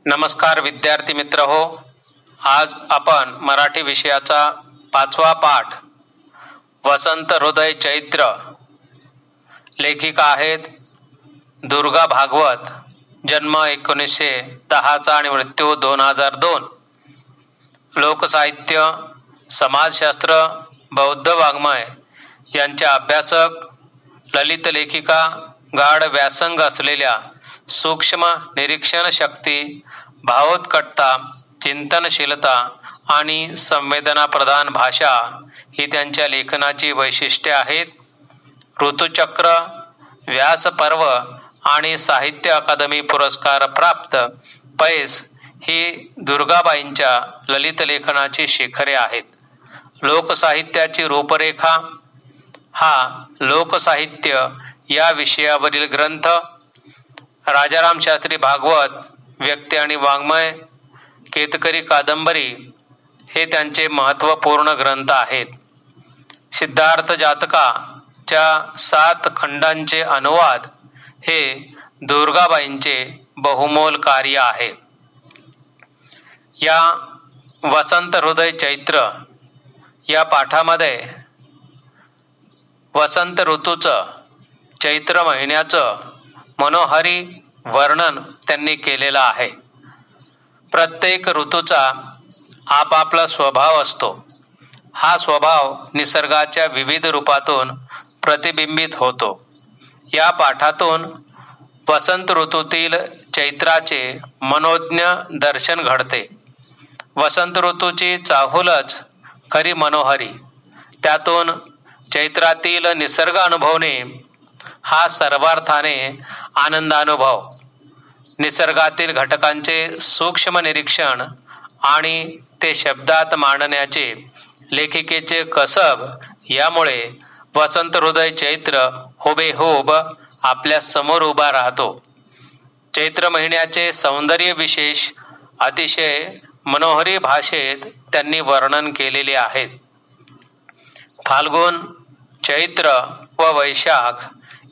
नमस्कार विद्यार्थी मित्र हो. आज आपण मराठी विषयाचा 5वा पाठ वसंत हृदय चैत्र. लेखिका आहेत दुर्गा भागवत. जन्म 1910 आणि मृत्यू 2002. लोकसाहित्य, समाजशास्त्र, बौद्ध वाङ्मय यांच्या अभ्यासक, ललित लेखिका, गाढ व्यासंग असलेल्या सूक्ष्म निरीक्षण शक्ती, भावोत्कटता, चिंतनशीलता आणि संवेदना प्रधान भाषा ही त्यांच्या लेखनाची वैशिष्ट्ये आहेत. ऋतुचक्र, व्यासपर्व आणि साहित्य अकादमी पुरस्कार प्राप्त पैस ही दुर्गाबाईंच्या ललित लेखनाची शिखरे आहेत. लोकसाहित्याची रूपरेखा हा लोकसाहित्य या विषयावरील ग्रंथ. राजाराम शास्त्री भागवत व्यक्ती आणि वाङ्मय, केतकरी कादंबरी हे त्यांचे महत्त्वपूर्ण ग्रंथ आहेत. सिद्धार्थ जातकाच्या 7 खंडांचे अनुवाद हे दुर्गाबाईंचे बहुमोल कार्य आहे. या वसंत हृदय चैत्र या पाठामध्ये वसंत ऋतूचं, चैत्र महिन्याचं मनोहारी वर्णन त्यांनी केलेलं आहे. प्रत्येक ऋतूचा आपापला स्वभाव असतो. हा स्वभाव निसर्गाच्या विविध रूपातून प्रतिबिंबित होतो. या पाठातून वसंत ऋतूतील चैत्राचे मनोज्ञ दर्शन घडते. वसंत ऋतूची चाहुलच खरी मनोहरी. त्यातून चैत्रातील निसर्ग अनुभवणे हा सर्वार्थाने आनंदानुभव. निसर्गातील घटकांचे सूक्ष्म निरीक्षण आणि ते शब्दात मांडण्याचे लेखिकेचे कसब यामुळे वसंत हृदय चैत्र हुबेहूब आपल्या समोर उभा राहतो. चैत्र महिन्याचे सौंदर्य विशेष अतिशय मनोहरी भाषेत त्यांनी वर्णन केलेले आहेत. फाल्गुन, चैत्र व वैशाख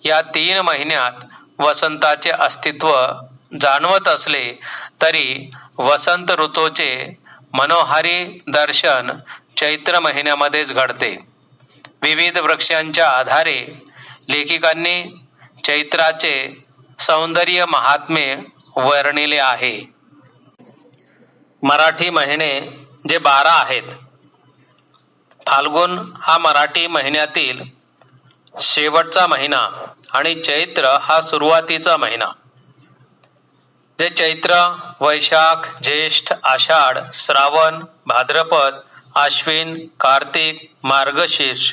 या 3 महिन्यात वसंताचे अस्तित्व जाणवत असले तरी वसंत ऋतूचे मनोहारी दर्शन चैत्र महिन्यामध्येच घडते. विविध वृक्षांच्या आधारे लेखिकांनी चैत्राचे सौंदर्य महात्म्य वर्णिले आहे. मराठी महिने जे 12 आहेत. फाल्गुन हा मराठी महिन्यातील शेवटचा महिना आणि चैत्र हा सुरुवातीचा महिना. जे चैत्र, वैशाख, ज्येष्ठ, आषाढ, श्रावण, भाद्रपद, आश्विन, कार्तिक, मार्गशीर्ष,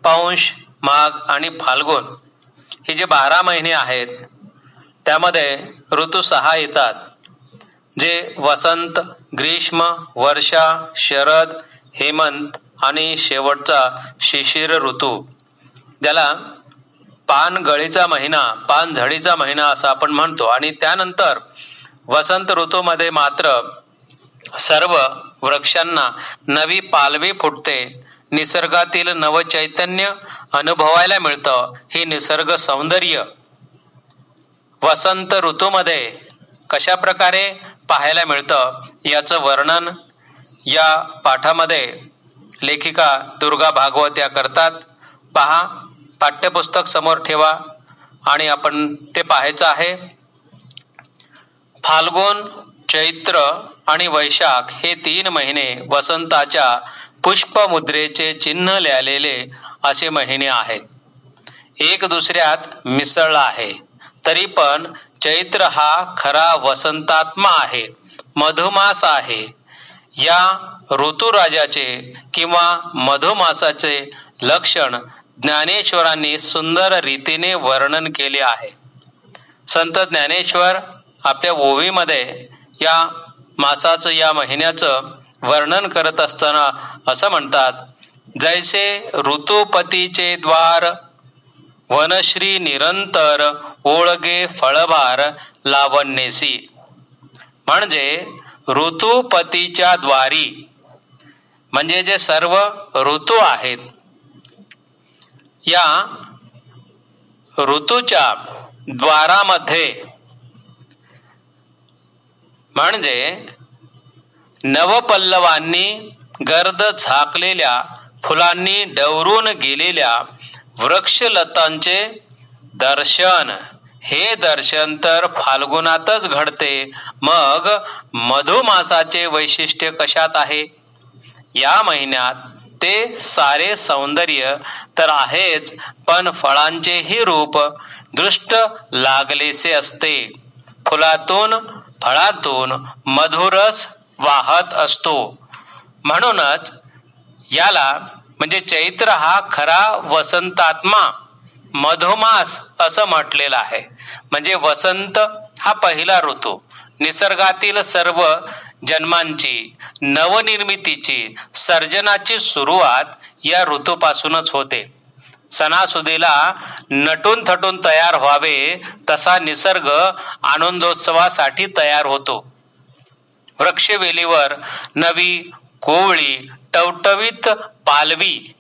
पौष, माघ आणि फाल्गुन हे जे 12 महिने आहेत त्यामध्ये ऋतू 6 येतात. जे वसंत, ग्रीष्म, वर्षा, शरद, हेमंत आणि शेवटचा शिशिर ऋतू, ज्याला पानगळीचा महिना, पानझडीचा महिना असं आपण म्हणतो. आणि त्यानंतर वसंत ऋतूमध्ये मात्र सर्व वृक्षांना नवी पालवी फुटते. निसर्गातील नवचैतन्य अनुभवायला मिळतं. ही निसर्ग सौंदर्य वसंत ऋतूमध्ये कशा प्रकारे पाहायला मिळतं याचं वर्णन या पाठामध्ये लेखिका दुर्गा भागवत या करतात. पहा, पाठ्यपुस्तक समोर ठेवा आणि आपण ते पाहायचं आहे. फाल्गुन, चैत्र आणि वैशाख हे 3 महिने वसंताच्या पुष्पमुद्रेचे चिन्ह लिहिलेले असे महिने आहेत. एक दुसऱ्यात मिसळला आहे. तरी पण चैत्र हा खरा वसंतात्मा आहे, मधुमास आहे. या ऋतुराजाचे किंवा मधुमासाचे लक्षण ज्ञानेश्वरांनी सुंदर रीतीने वर्णन केले आहे. संत ज्ञानेश्वर आपल्या ओवीमध्ये या मासाचं, या महिन्याचं वर्णन करत असताना असं म्हणतात, जैसे ऋतुपतीचे द्वार वनश्री निरंतर ओळगे फळभार लावण्येसी. म्हणजे ऋतुपतीच्या द्वारी म्हणजे जे सर्व ऋतू आहेत, या ऋतूच्या द्वारामध्ये म्हणजे नवपल्लवांनी गर्द झाकलेल्या फुलांनी डवरून गेलेल्या वृक्षलतांचे दर्शन. हे दर्शन तर फाल्गुनातच घडते. मग मधुमासाचे वैशिष्ट्य कशात आहे? या महिन्यात ते सारे सौंदर्य तर आहेच, पण फळांचेही रूप दृष्ट लागलेसे असते. फुलातून फळातून मधुरस वाहत असतो. म्हणूनच याला म्हणजे चैत्र हा खरा वसंतात्मा मधुमास असं म्हटलेलं आहे. म्हणजे वसंत हा पहिला ऋतू. निसर्गातील सर्व जन्मांची, नवनिर्मितीची, सर्जनाची सुरुवात या ऋतूपासूनच होते. सणासुदीला नटून थटून तयार व्हावे तसा निसर्ग आनंदोत्सवासाठी तयार होतो. वृक्षवेलीवर नवी कोवळी टवटवीत पालवी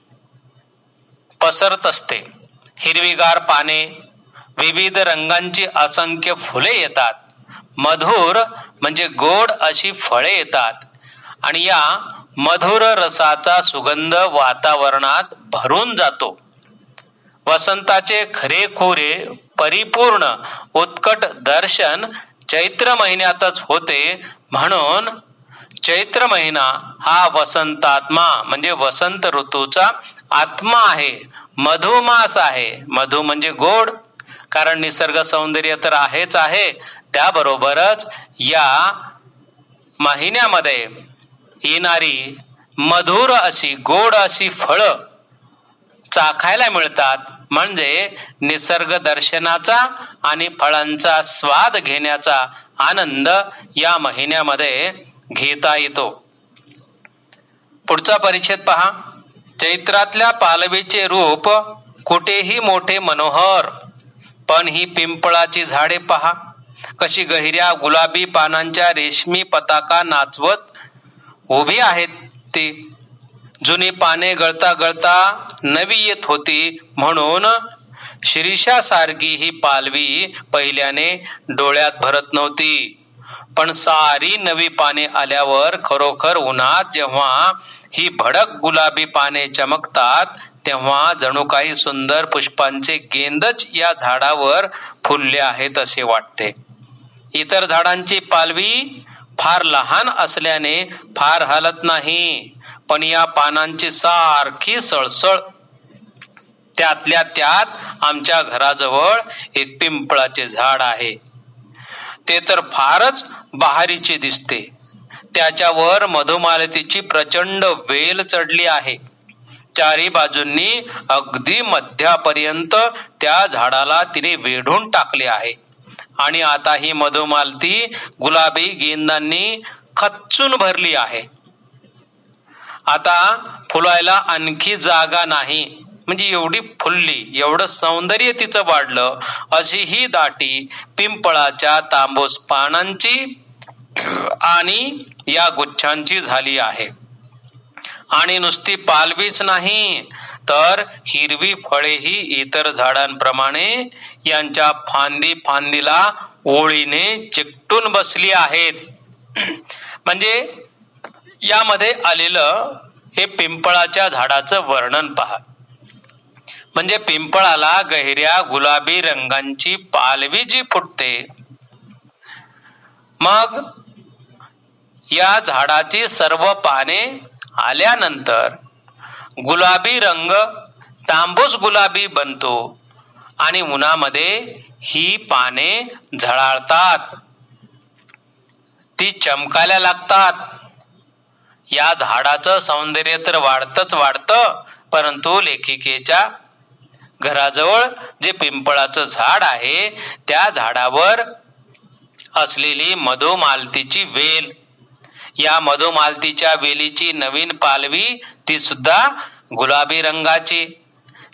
पसरत असते. हिरवीगार पाने, विविध रंगांची असंख्य फुले येतात. मधुर म्हणजे गोड अशी फळे येतात आणि या मधुर रसाचा सुगंध वातावरणात भरून जातो. वसंताचे खरेखुरे परिपूर्ण उत्कट दर्शन चैत्र महिन्यातच होते. म्हणून चैत्र महिना हा वसंतात्मा म्हणजे वसंत ऋतूचा आत्मा आहे, मधुमास आहे. मधु म्हणजे गोड, कारण निसर्ग सौंदर्य तर आहेच आहे. त्याबरोबरच या महिन्यामध्ये येणारी मधुर अशी गोड अशी फळं चाखायला मिळतात. म्हणजे निसर्ग दर्शनाचा आणि फळांचा स्वाद घेण्याचा आनंद या महिन्यामध्ये घेता येतो. पुढचा परिच्छेद पहा. चैत्रातल्या पालवीचे रूप कुठेही मोठे मनोहर, पण ही पिंपळाची झाडे पहा कशी गहिऱ्या गुलाबी पानांच्या रेशमी पताका नाचवत उभी आहेत. ती जुनी पाने गळता गळता नवी येत होती. म्हणून शिरीषासारखी ही पालवी पहिल्याने डोळ्यात भरत नव्हती. पण सारी नवी पाने आल्यावर खरोखर उन्हात जेव्हा ही भडक गुलाबी पाने चमकतात तेव्हा जणू काही सुंदर पुष्पांचे गेंदच या झाडावर फुलले आहेत असे वाटते. इतर झाडांची पालवी फार लहान असल्याने फार हलत नाही, पण या पानांची सारखी सळसळ. त्यातल्या त्यात आमच्या घराजवळ एक पिंपळाचे झाड आहे. ते तर फारच बहारीचे दिसते. त्याच्यावर मधुमालतीची प्रचंड वेल चढली आहे. चारी बाजूंनी अगदी मध्यापर्यंत त्या झाडाला तिने वेढून टाकले आहे. आणि आता ही मधुमालती गुलाबी गेंदांनी खच्चून भरली आहे. आता फुलायला आणखी जागा नाही. म्हणजे एवढी फुलली, एवढं सौंदर्य तिचं वाढलं, अशी ही दाटी पिंपळाच्या तांबूस पानांची आणि या गुच्छांची झाली आहे. आणि नुसती पालवीच नाही तर हिरवी फळेही इतर झाडांप्रमाणे यांच्या फांदी फांदीला ओळीने चिकटून बसली आहेत. म्हणजे यामध्ये आलेलं हे पिंपळाच्या झाडाचं वर्णन पहा. म्हणजे पिंपळाला गहिऱ्या गुलाबी रंगांची पालवी जी फुटते, मग या झाडाची सर्व पाने आल्यानंतर गुलाबी रंग तांबूस गुलाबी बनतो आणि उन्हामध्ये ही पाने झळाळतात, ती चमकायला लागतात. या झाडाचं सौंदर्य तर वाढतच वाढतं, परंतु लेखिकेच्या घराजवळ जे पिंपळाचं झाड आहे त्या झाडावर असलेली मधुमालतीची वेल, या मधुमालतीच्या वेलीची नवीन पालवी ती सुद्धा गुलाबी रंगाची.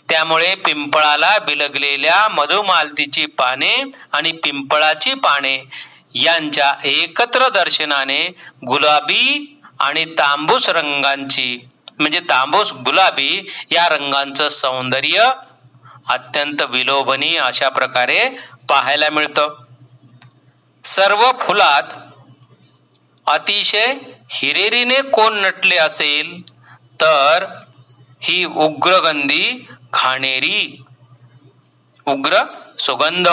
त्यामुळे पिंपळाला बिलगलेल्या मधुमालतीची पाने आणि पिंपळाची पाने यांच्या एकत्र दर्शनाने गुलाबी आणि तांबूस रंगांची म्हणजे तांबूस गुलाबी या रंगांचं सौंदर्य अत्यंत विलोभनीय अशा प्रकारे पाहायला मिळतं. सर्व फुलात अतिशय हिरेरीने कोण नटले असेल तर ही उग्रगंधी घाणेरी, उग्र सुगंध,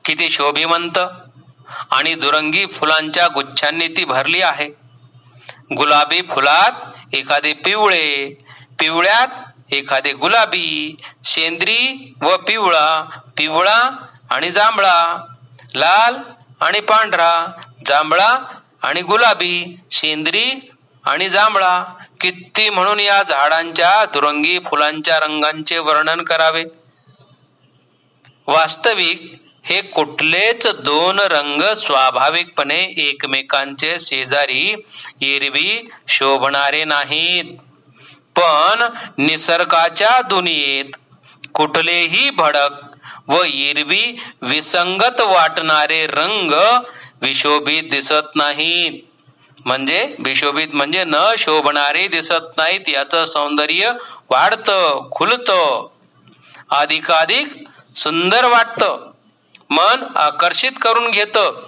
किती शोभिवंत आणि दुरंगी फुलांच्या गुच्छांनी ती भरली आहे. गुलाबी फुलात एखादे पिवळे, पिवळ्यात एखादे गुलाबी, शेंद्री व पिवळा, पिवळा आणि जांभळा, लाल आणि पांढरा, जांभळा आणि गुलाबी, शेंद्री आणि जांभळा. किती म्हणून या झाडांच्या दुरंगी फुलांच्या रंगांचे वर्णन करावे. वास्तविक हे कुठलेच दोन रंग स्वाभाविकपणे एकमेकांचे शेजारी एरवी शोभणारे नाहीत, पण निसर्गाच्या दुनियेत कुठलेही भडक व एरवी विसंगत वाटणारे रंग विशोभित दिसत नाहीत. म्हणजे विशोभित म्हणजे न शोभणारे दिसत नाहीत. याचं सौंदर्य वाढतं, खुलतं, अधिकाधिक सुंदर वाटतं, मन आकर्षित करून घेतं.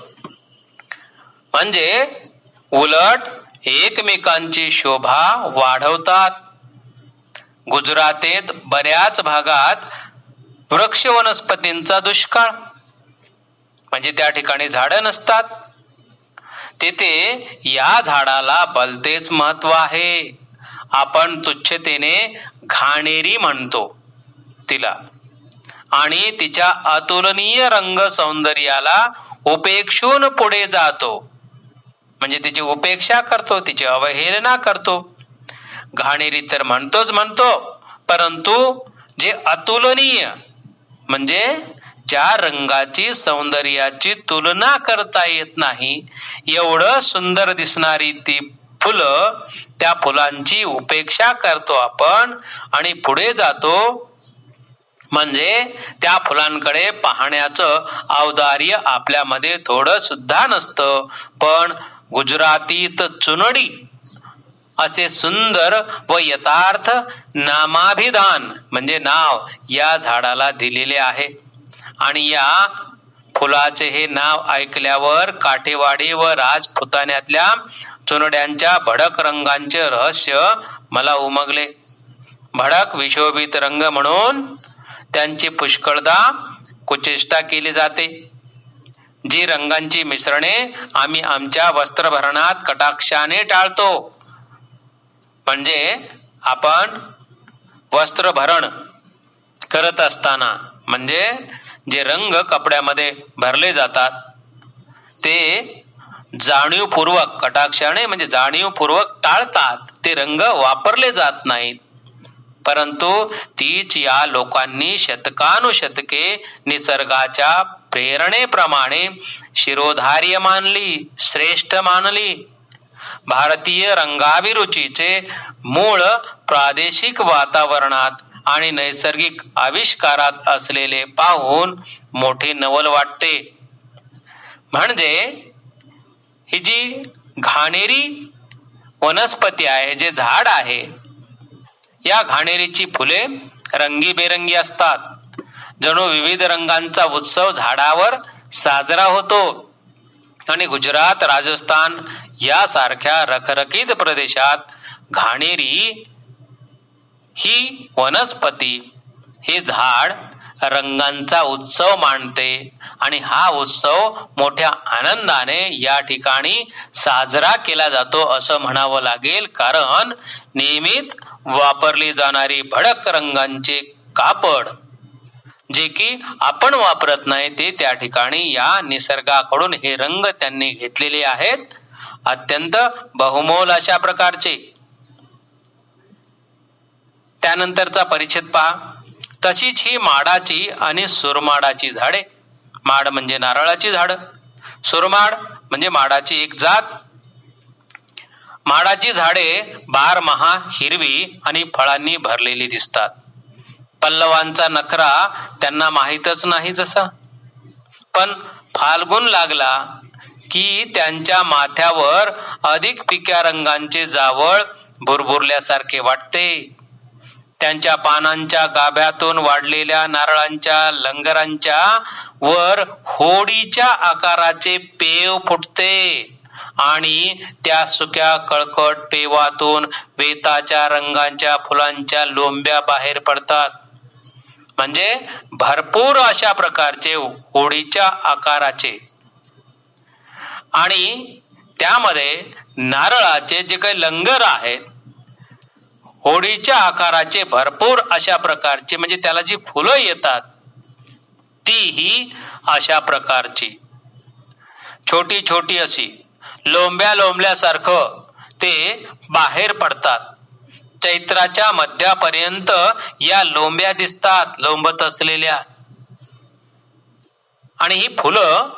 म्हणजे उलट एकमेकांची शोभा वाढवतात. गुजरातेत बऱ्याच भागात वृक्ष वनस्पतींचा दुष्काळ, म्हणजे त्या ठिकाणी झाडं नसतात. तेथे या झाडाला भलतेच महत्व आहे. आपण तुच्छतेने घाणेरी म्हणतो तिला, आणि तिच्या अतुलनीय रंग सौंदर्याला उपेक्षून पुढे जातो, म्हणजे तिची उपेक्षा करतो, तिची अवहेलना करतो. घाणेरी तर म्हणतो, परंतु जे अतुलनीय म्हणजे ज्या रंगाची सौंदर्याची तुलना करता येत नाही एवढं सुंदर दिसणारी ती फुलं, त्या फुलांची उपेक्षा करतो आपण आणि पुढे जातो. म्हणजे त्या फुलांकडे पाहण्याचं औदार्य आपल्यामध्ये थोडं सुद्धा नसतं. पण गुजरातीत चुनडी असे सुंदर व यथार्थ नामाभिधान म्हणजे नाव या झाडाला दिलेले आहे. आणि या फुलाचे हे नाव ऐकल्यावर काठेवाडी व राजपुतान्यातल्या चुनड्यांच्या भडक रंगांचे रहस्य मला उमगले. भडक विशोभित रंग म्हणून त्यांची पुष्कळदा कुचेष्टा केली जाते. जी रंगांची मिश्रणे आम्ही आमच्या वस्त्रभरणात कटाक्षाने टाळतो, म्हणजे आपण वस्त्रभरण करत असताना म्हणजे जे रंग कपड्यामध्ये भरले जातात ते जाणीवपूर्वक कटाक्षाने म्हणजे जाणीवपूर्वक टाळतात, ते रंग वापरले जात नाहीत. परंतु तीच या लोकांनी शतकानुशतके निसर्गाच्या प्रेरणेप्रमाणे शिरोधार्य मानली, श्रेष्ठ मानली. भारतीय रंगाभिरुचीचे मूळ प्रादेशिक वातावरणात आणि नैसर्गिक आविष्कारात असलेले पाहून मोठे नवल वाटते. म्हणजे ही जी घाणेरी वनस्पती आहे, जे झाड आहे, या घाणेरीची फुले रंगीबेरंगी असतात. जणू विविध रंगांचा उत्सव झाडावर साजरा होतो. आणि गुजरात, राजस्थान यासारख्या रखरखीत प्रदेशात घाणेरी ही वनस्पती, हे झाड रंगांचा उत्सव मानते. आणि हा उत्सव मोठ्या आनंदाने या ठिकाणी साजरा केला जातो असं म्हणावं लागेल. कारण नेहमीच वापरली जाणारी भडक रंगांचे कापड जे की आपण वापरत नाही, ते त्या ठिकाणी या निसर्गाकडून हे रंग त्यांनी घेतलेले आहेत, अत्यंत बहुमोल अशा प्रकारचे. त्यानंतरचा परिच्छेद पहा. तशीच ही माडाची आणि सुरमाडाची झाडे. माड म्हणजे नारळाची झाड, सुरमाड म्हणजे माडाची एक जात. माडाची झाडे बारमहा हिरवी आणि फळांनी भरलेली दिसतात. पल्लवांचा नखरा त्यांना माहीतच नाही जसा. पण फाल्गुन लागला की त्यांच्या माथ्यावर अधिक फिक्या रंगांचे जावळ भुरभुरल्यासारखे वाटते. त्यांच्या पानांच्या गाभ्यातून वाढलेल्या नारळांच्या लंगरांच्या वर होडीच्या आकाराचे पेव फुटते आणि त्या सुक्या कळकट पेवातून वेताच्या रंगाच्या फुलांच्या लोंब्या बाहेर पडतात. म्हणजे भरपूर अशा प्रकारचे होडीच्या आकाराचे आणि त्यामध्ये नारळाचे जे काही लंगर आहेत होडीच्या आकाराचे भरपूर अशा प्रकारचे, म्हणजे त्याला जी फुलं येतात तीही अशा प्रकारची छोटी छोटी अशी लोंब्यासारखं ते बाहेर पडतात. चैत्राच्या मध्यापर्यंत या लोंब्या दिसतात, लोंबत असलेल्या. आणि ही फुलं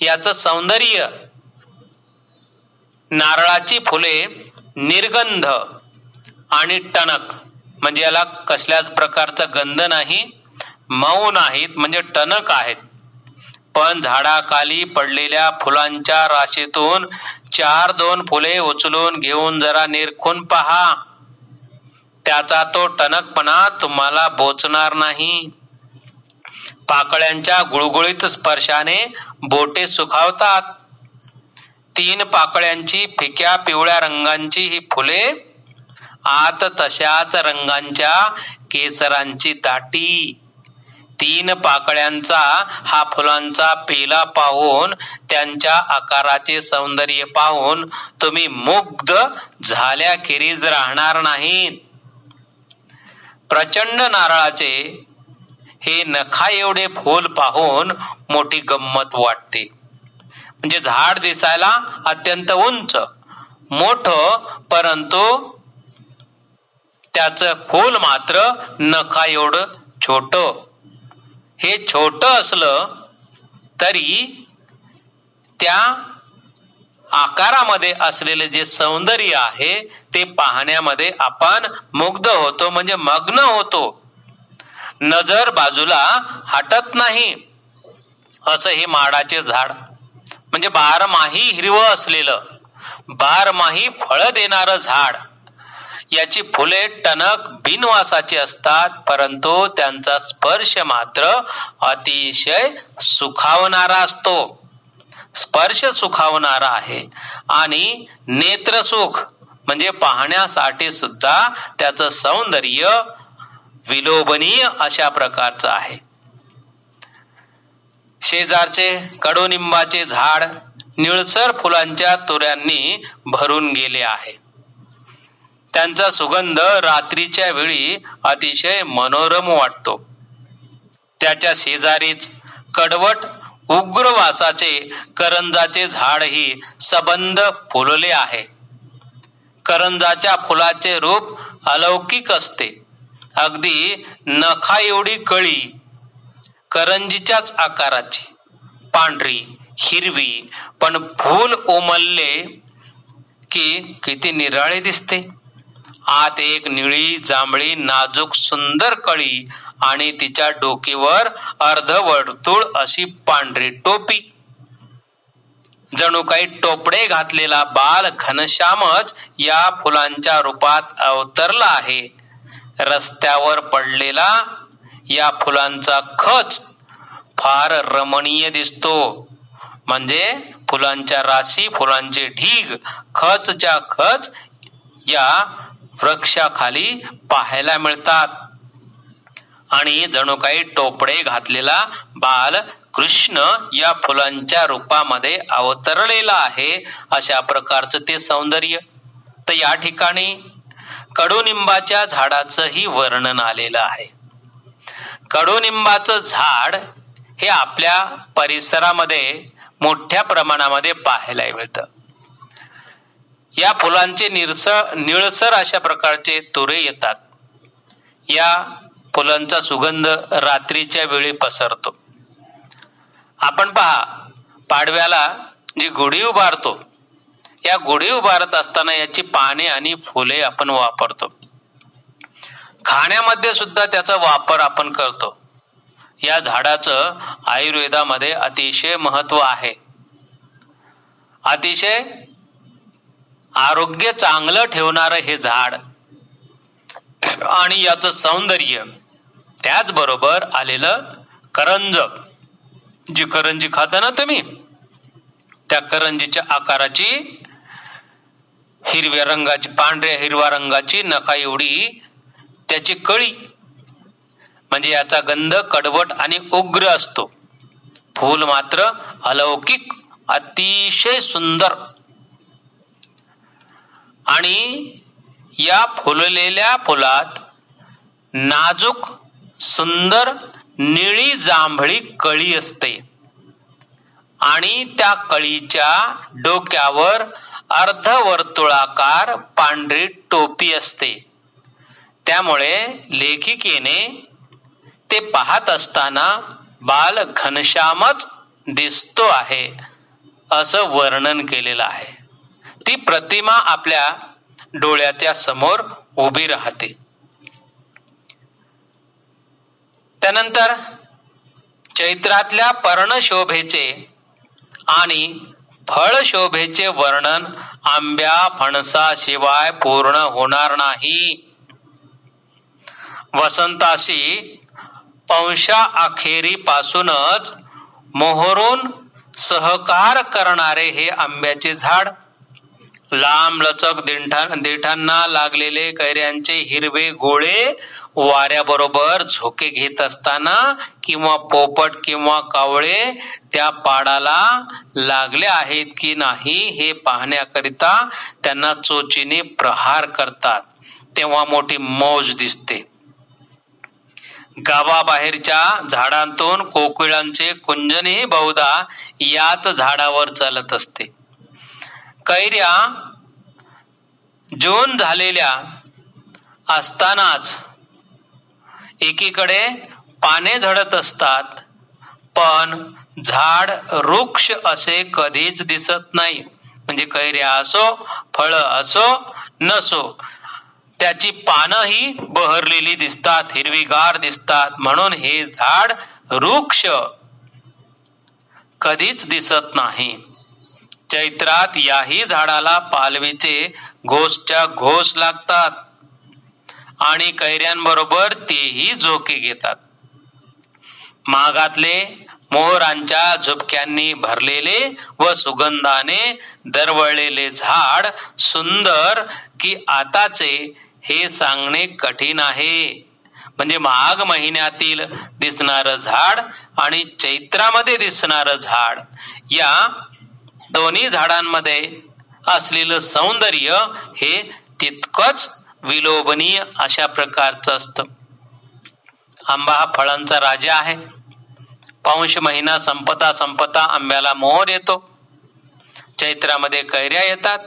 याचं सौंदर्य, नारळाची फुले निर्गंध आणि टणक, म्हणजे याला कसल्याच प्रकारचा गंध नाही, मऊ नाहीत, म्हणजे टणक आहेत. पण झाडाखाली पडलेल्या फुलांच्या राशीतून 4-2 फुले उचलून घेऊन जरा निरखून पहा, त्याचा तो टणकपणा तुम्हाला बोचणार नाही. पाकळ्यांच्या गुळगुळीत स्पर्शाने बोटे सुखावतात. 3 पाकळ्यांची फिक्या पिवळ्या रंगांची ही फुले, आत तशाच रंगांच्या केसरांची दाटी. 3 पाकळ्यांचा हा फुलांचा पेला पाहून, त्यांच्या आकाराचे सौंदर्य पाहून तुम्ही मुग्ध झाल्याखेरीज राहणार नाहीत. प्रचंड नारळाचे हे नखा एवढे फूल पाहून मोठी गंमत वाटते. म्हणजे झाड दिसायला अत्यंत उंच मोठं, परंतु त्याचं फूल मात्र नखा एवढं छोट. हे छोट असलं तरी त्या आकारामध्ये असलेले जे सौंदर्य आहे ते पाहण्यामध्ये आपण मुग्ध होतो, म्हणजे मग्न होतो. नजर बाजूला हटत नाही. असं हे माडाचे झाड, म्हणजे बारमाही हिरवं असलेलं, बारमाही फळं देणारं झाड. याची फुले टणक बिनवासाची असतात, परंतु त्यांचा स्पर्श मात्र अतिशय सुखावणारा असतो. स्पर्श सुखावणारा आहे आणि नेत्रसुख, म्हणजे पाहण्यासाठी सुद्धा त्याचं सौंदर्य विलोभनीय अशा प्रकारचं आहे. शेजारचे कडुनिंबाचे झाड निळसर फुलांच्या तुऱ्यांनी भरून गेले आहे. त्यांचा सुगंध रात्रीच्या वेळी अतिशय मनोरम वाटतो. त्याच्या शेजारीच कडवट उग्र वासाचे करंजाचे झाडही सबंध फुलले आहे. करंजाच्या फुलाचे रूप अलौकिक असते. अगदी नखा एवढी कळी, करंजीच्याच आकाराची, पांढरी हिरवी, पण फूल उमलले की किती निराळे दिसते. आत एक निळी जांभळी नाजूक सुंदर कळी आणि तिच्या डोकीवर अर्धवर्तुळ अशी पांढरी टोपी. जणू काही टोपडे घातलेला बाल घनश्यामच या फुलांच्या रूपात अवतरला आहे. रस्त्यावर पडलेला या फुलांचा खच फार रमणीय दिसतो. म्हणजे फुलांच्या राशी, फुलांचे ढीग खचच्या खच या वृक्षाखाली पाहायला मिळतात. आणि जणू काही टोपडे घातलेला बाल कृष्ण या फुलांच्या रूपामध्ये अवतरलेला आहे, अशा प्रकारचं ते सौंदर्य. तर या ठिकाणी कडुनिंबाच्या झाडाचंही वर्णन आलेलं आहे. कडुनिंबाचं झाड हे आपल्या परिसरामध्ये मोठ्या प्रमाणामध्ये पाहायला मिळतं. या फुलांचे निळसर अशा प्रकारचे तुरे येतात. या फुलांचा सुगंध रात्रीच्या वेळी पसरतो. आपण पहा, पाडव्याला जी गुढी उभारतो, या गुढी उभारत असताना याची पाने आणि फुले आपण वापरतो. खाण्यामध्ये सुद्धा त्याचा वापर आपण करतो. या झाडाचं आयुर्वेदामध्ये अतिशय महत्व आहे. अतिशय आरोग्य चांगलं ठेवणारं हे झाड आणि याचं सौंदर्य, अशा करंजीच्या आकाराची हिरव्या रंगाची, पांढऱ्या हिरव्या रंगाची नखा एवढी त्याची कळी, म्हणजे याचा गंध कडवट आणि उग्र असतो. फूल मात्र अलौकिक, अतिशय सुंदर. आणि या फुललेल्या फुलात नाजूक सुंदर निळी जांभळी कळी असते आणि त्या कळीच्या डोक्यावर अर्धवर्तुळाकार पांढरी टोपी असते. त्यामुळे लेखिकेने ते पाहत असताना बाल घनश्यामच दिसतो आहे असं वर्णन केलेलं आहे. ती प्रतिमा आपल्या डोळ्याच्या समोर उभी राहते. त्यानंतर चैत्रातल्या पर्णशोभेचे आणि फळशोभेचे वर्णन आंब्या फणसाशिवाय पूर्ण होणार नाही. वसंताशी पौषा अखेरीपासूनच मोहरून सहकार करणारे हे आंब्याचे झाड, लांब लचक देठांना लागलेले कैऱ्यांचे हिरवे गोळे वाऱ्याबरोबर झोके घेत असताना किंवा पोपट किंवा कावळे त्या पाडाला लागले आहेत की नाही हे पाहण्याकरिता त्यांना चोचीने प्रहार करतात, तेव्हा मोठी मौज दिसते. गावाबाहेरच्या झाडांतून कोकिळांचे कुंजनही बहुधा याच झाडावर चालत असते. कैऱ्या जून झालेल्या असतानाच एकीकडे पाने झडत असतात, पण झाड वृक्ष असे कधीच दिसत नाही. म्हणजे कैऱ्या असो, फळ असो नसो, त्याची पानंही बहरलेली दिसतात, हिरवीगार दिसतात. म्हणून हे झाड वृक्ष कधीच दिसत नाही. चैत्रात याही झाडाला पालवीचे घोसच्या घोस लागतात आणि कैऱ्यांबरोबर तेही झोके घेतात. मागातले मोहरांच्या झुपक्यांनी भरलेले व सुगंधाने दरवळलेले झाड सुंदर की आताचे हे सांगणे कठीण आहे. म्हणजे माघ महिन्यातील दिसणारं झाड आणि चैत्रामध्ये दिसणारं झाड, या दोन्ही झाडांमध्ये असलेलं सौंदर्य हे तितकंच विलोभनीय अशा प्रकारचं असतं. आंबा हा फळांचा राजा आहे. पौष महिना संपता संपता आंब्याला मोहर येतो. चैत्रामध्ये कैऱ्या येतात.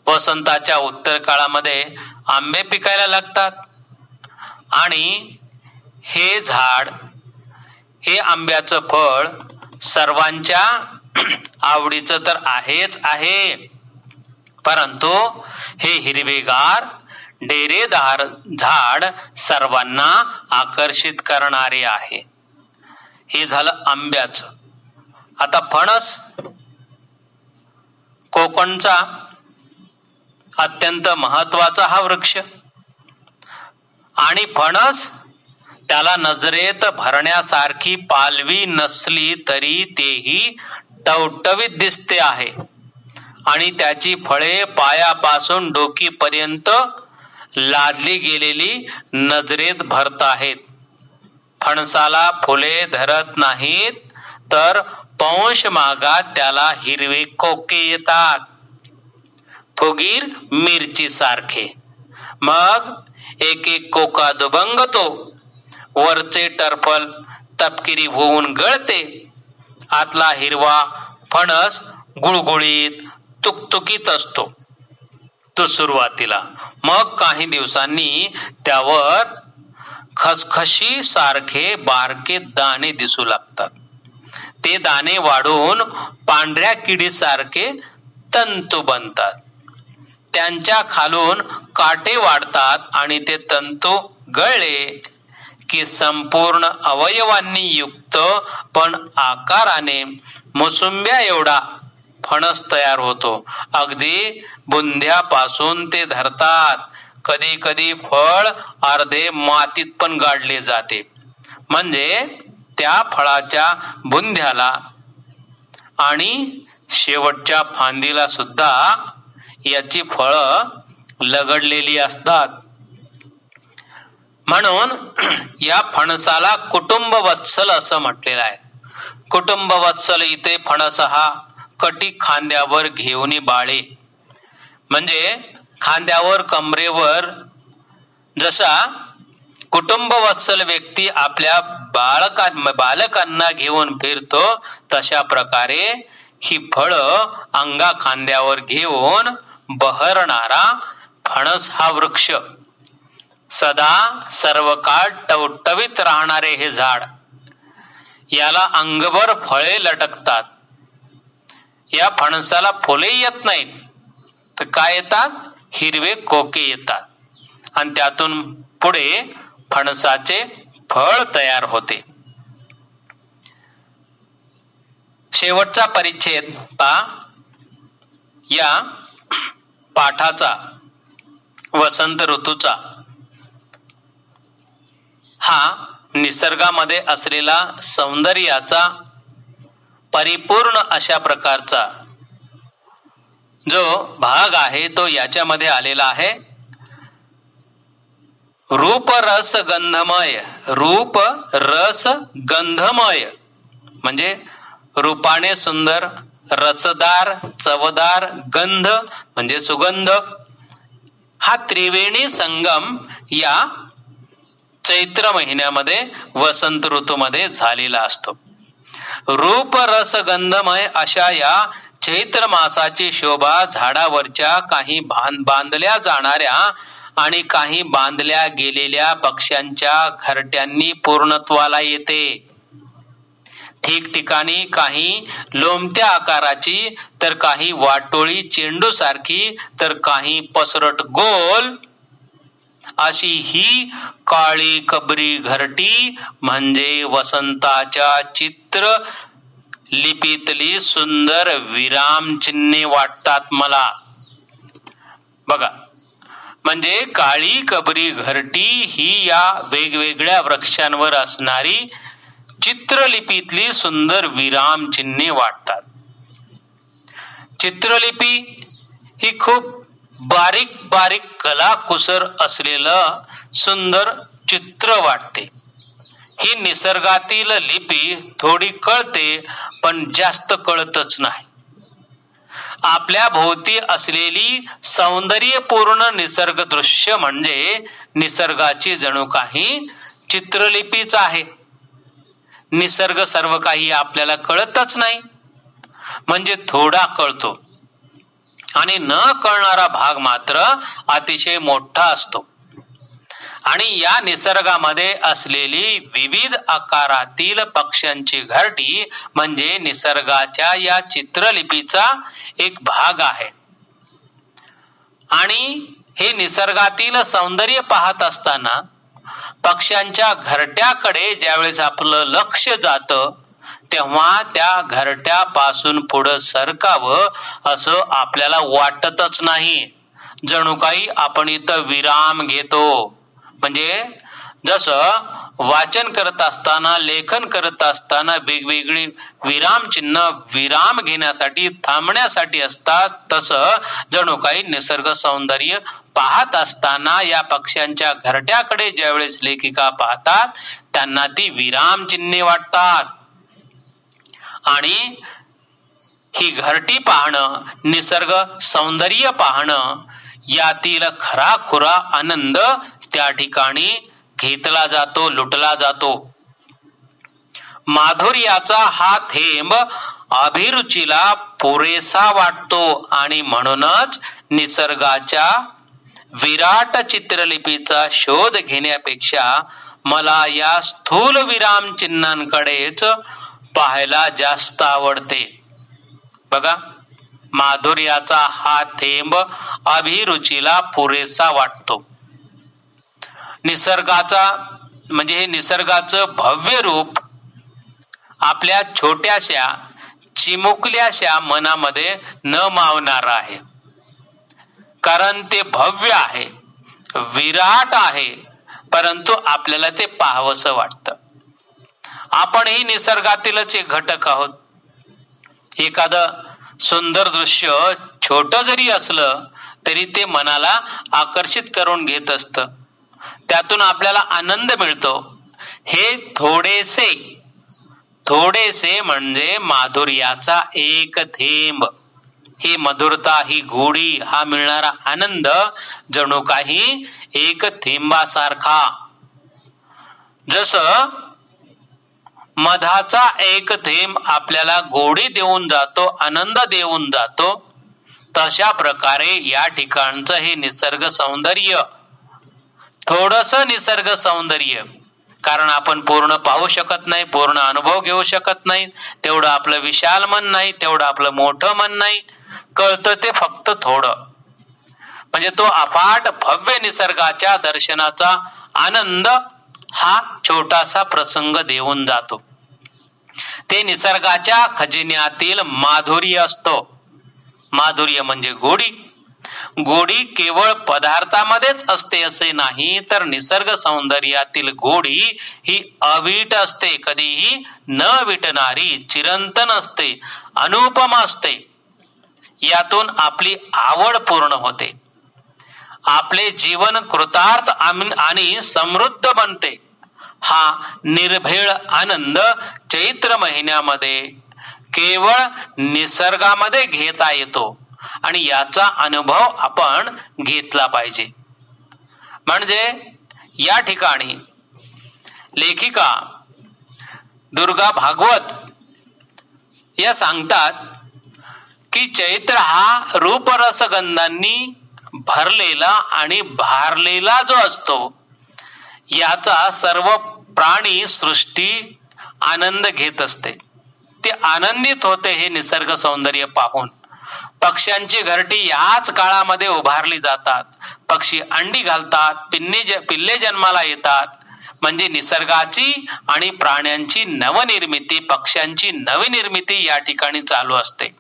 वसंताच्या उत्तर काळामध्ये आंबे पिकायला लागतात. आणि हे झाड, हे आंब्याचं फळ सर्वांच्या आवडीचं तर आहेच आहे, परंतु हे हिरवेगार डेरेदार झाड सर्वांना आकर्षित करणारे आहे. हे झालं आंब्याचं. आता फणस, कोकणचा अत्यंत महत्वाचा हा वृक्ष. आणि फणस त्याला नजरेत भरण्यासारखी पालवी नसली तरी तेही टवटवीत दिसते आहे. आणि त्याची फळे पायापासून डोकीपर्यंत लादली गेलेली नजरेत भरत आहेत. फणसाला फुले धरत नाहीत, तर पौष मागात त्याला हिरवे कोके येतात, फुगीर मिरची सारखे. मग एक एक कोका दुबंगतो, वरचे टरफल तपकिरी होऊन गळते. आतला हिरवा फणस गुळगुळीत तुकतुकीत असतो तो सुरुवातीला. मग काही दिवसांनी त्यावर खसखशी सारखे बारके दाणे दिसू लागतात. ते दाणे वाढून पांढऱ्या किडीसारखे तंतू बनतात. त्यांच्या खालून काटे वाढतात आणि ते तंतू गळले की संपूर्ण अवयवांनी युक्त पण आकाराने मोसुंब्या एवढा फणस तयार होतो. अगदी बुंध्यापासून ते धरतात. कधी कधी फळ अर्धे मातीत पण गाडले जाते. म्हणजे त्या फळाच्या बुंध्याला आणि शेवटच्या फांदीला सुद्धा याची फळं लगडलेली असतात. म्हणून या फणसाला कुटुंब वत्सल असं म्हटलेलं आहे. कुटुंब वत्सल इथे फणस हा कटी खांद्यावर घेऊन बाळे, म्हणजे खांद्यावर कमरेवर जसा कुटुंब वत्सल व्यक्ती आपल्या बालकांना घेऊन फिरतो, तशा प्रकारे ही फळं अंगा खांद्यावर घेऊन बहरणारा फणस हा वृक्ष, सदा सर्व काळ टवटवीत राहणारे हे झाड, याला अंगभर फळे लटकतात. या फणसाला फुले येत नाहीत, तर काय येतात? हिरवे कोके येतात आणि त्यातून पुढे फणसाचे फळ तयार होते. शेवटचा परिच्छेद पहा. या पाठाचा वसंत ऋतूचा हा निसर्गामध्ये असलेला सौंदर्याचा परिपूर्ण अशा प्रकारचा जो भाग आहे तो याच्यामध्ये आलेला आहे. रूप रस गंधमय, रूप रस गंधमय म्हणजे रूपाने सुंदर, रसदार, चवदार, गंध म्हणजे सुगंध, हा त्रिवेणी संगम या चैत्र महिन्यामध्ये वसंत ऋतूमध्ये झालेला असतो. रूप रस गंधमय अशा या चैत्र मासाची शोभा झाडावरच्या काही बांधल्या जाणाऱ्या आणि काही बांधल्या गेलेल्या पक्ष्यांच्या घरट्यांनी पूर्णत्वाला येते. ठिकठिकाणी काही लोंबत्या आकाराची, तर काही वाटोळी चेंडू सारखी, तर काही पसरट गोल अशी ही काळी कबरी घरटी म्हणजे वसंताच्या चित्र लिपीतली सुंदर विराम चिन्हे वाटतात मला. बघा, म्हणजे काळी कबरी घरटी ही या वेगवेगळ्या वृक्षांवर असणारी चित्रलिपीतली सुंदर विराम चिन्हे वाटतात. चित्रलिपी ही खूप बारीक बारीक कलाकुसर असलेलं सुंदर चित्र वाटते. ही निसर्गातील लिपी थोडी कळते, पण जास्त कळतच नाही. आपल्या भोवती असलेली सौंदर्यपूर्ण निसर्ग दृश्य म्हणजे निसर्गाची जणू काही चित्रलिपीच आहे. निसर्ग सर्व काही आपल्याला कळतच नाही, म्हणजे थोडा कळतो आणि न कळणारा भाग मात्र अतिशय मोठा असतो. आणि या निसर्गामध्ये असलेली विविध आकारातील पक्ष्यांची घरटी म्हणजे निसर्गाच्या या चित्रलिपीचा एक भाग आहे. आणि हे निसर्गातील सौंदर्य पाहत असताना पक्ष्यांच्या घरट्याकडे ज्यावेळेस आपलं लक्ष जातं, तेव्हा त्या घरट्यापासून पुढं सरकावं असं आपल्याला वाटतच नाही. जणू काही आपण इथं विराम घेतो. म्हणजे जसं वाचन करत असताना, लेखन करत असताना वेगवेगळी विराम चिन्ह विराम घेण्यासाठी, थांबण्यासाठी असतात, तसं जणू काही निसर्ग सौंदर्य पाहत असताना या पक्ष्यांच्या घरट्याकडे ज्यावेळेस लेखिका पाहतात, त्यांना ती विराम चिन्हे वाटतात. आणि ही घरटी पाहणं, निसर्ग सौंदर्य पाहणं, यातील खराखुरा आनंद त्या ठिकाणी घेतला जातो, लुटला जातो. माधुर्याचा हा थेंब अभिरुचीला पुरेसा वाटतो आणि म्हणूनच निसर्गाच्या विराट चित्रलिपीचा शोध घेण्यापेक्षा मला या स्थूल विराम चिन्हांकडेच पाहायला जास्त आवडते. बघा, माधुर्याचा हा थेंब अभिरुचीला पुरेसा वाटतो. निसर्गाचा म्हणजे हे निसर्गाचं भव्य रूप आपल्या छोट्याशा चिमुकल्याशा मनामध्ये न मावणार आहे. कारण ते भव्य आहे, विराट आहे, परंतु आपल्याला ते पाहावंसं वाटतं. आपणही निसर्गातीलच एक घटक आहोत. एखादं सुंदर दृश्य छोट जरी असलं तरी ते मनाला आकर्षित करून घेत असतं. त्यातून आपल्याला आनंद मिळतो. हे थोडेसे म्हणजे माधुर्याचा एक थेंब. ही मधुरता, ही गोडी, हा मिळणारा आनंद जणू काही एक थेंबासारखा. जसं मधाचा एक थेंब आपल्याला गोडी देऊन जातो, आनंद देऊन जातो, तशा प्रकारे या ठिकाणचं हे निसर्ग सौंदर्य, थोडस निसर्ग सौंदर्य, कारण आपण पूर्ण पाहू शकत नाही, पूर्ण अनुभव घेऊ शकत नाही, तेवढं आपलं विशाल मन नाही, तेवढं आपलं मोठं मन नाही, कळतं ते फक्त थोडं. म्हणजे तो अफाट भव्य निसर्गाच्या दर्शनाचा आनंद हा छोटासा प्रसंग देऊन जातो. ते निसर्गाच्या खजिन्यातील माधुर्य असतो. माधुर्य म्हणजे गोडी. गोडी केवळ पदार्थामध्येच असते असे नाही, तर निसर्ग सौंदर्यातील गोडी ही अवीट असते, कधीही न विटणारी, चिरंतन असते, अनुपम असते. यातून आपली आवड पूर्ण होते. आपले जीवन कृतार्थ आणि समृद्ध बनते. हा निर्भेळ आनंद चैत्र महिन्यामध्ये केवळ निसर्गामध्ये घेता येतो आणि याचा अनुभव आपण घेतला पाहिजे. म्हणजे या ठिकाणी लेखिका दुर्गा भागवत या सांगतात की चैत्र हा रूपरसगंधांनी भरलेला आणि भारलेला जो असतो, याचा सर्व प्राणी सृष्टी आनंद घेत असते. ते आनंदित होते हे निसर्ग सौंदर्य पाहून. पक्ष्यांची घरटी याच काळामध्ये उभारली जातात. पक्षी अंडी घालतात, पिल्ले जन्माला येतात. म्हणजे निसर्गाची आणि प्राण्यांची नवनिर्मिती, पक्ष्यांची नवनिर्मिती या ठिकाणी चालू असते.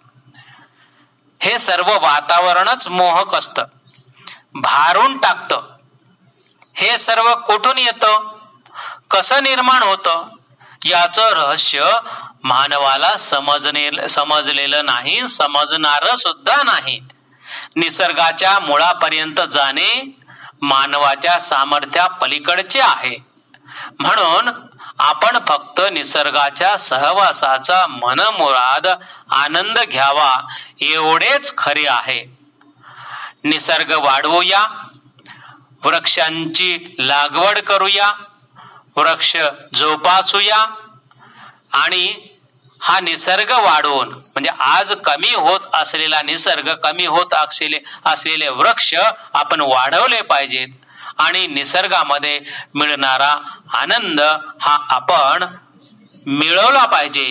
हे सर्व वातावरणच मोहक असतं, भारून टाकतं. हे सर्व कुठून येतं, कसं निर्माण होतं, याचं रहस्य मानवाला समजलेलं नाही, समजणार सुद्धा नाही. निसर्गाच्या मुळापर्यंत जाणे मानवाच्या सामर्थ्या पलीकडचे आहे. म्हणून आपण फक्त निसर्गाच्या सहवासाचा मनमुराद आनंद घ्यावा एवढेच खरे आहे. निसर्ग वाढवूया, वृक्षांची लागवड करूया, वृक्ष जोपासूया आणि हा निसर्ग वाढवून, म्हणजे आज कमी होत असलेला निसर्ग, कमी होत असलेले वृक्ष आपण वाढवले पाहिजेत आणि निसर्गामध्ये मिळणारा आनंद हा आपण मिळवला पाहिजे.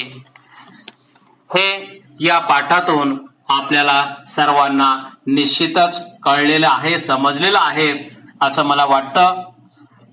हे या पाठातून आपल्याला सर्वांना निश्चितच कळलेलं आहे, समजलेलं आहे असं मला वाटतं.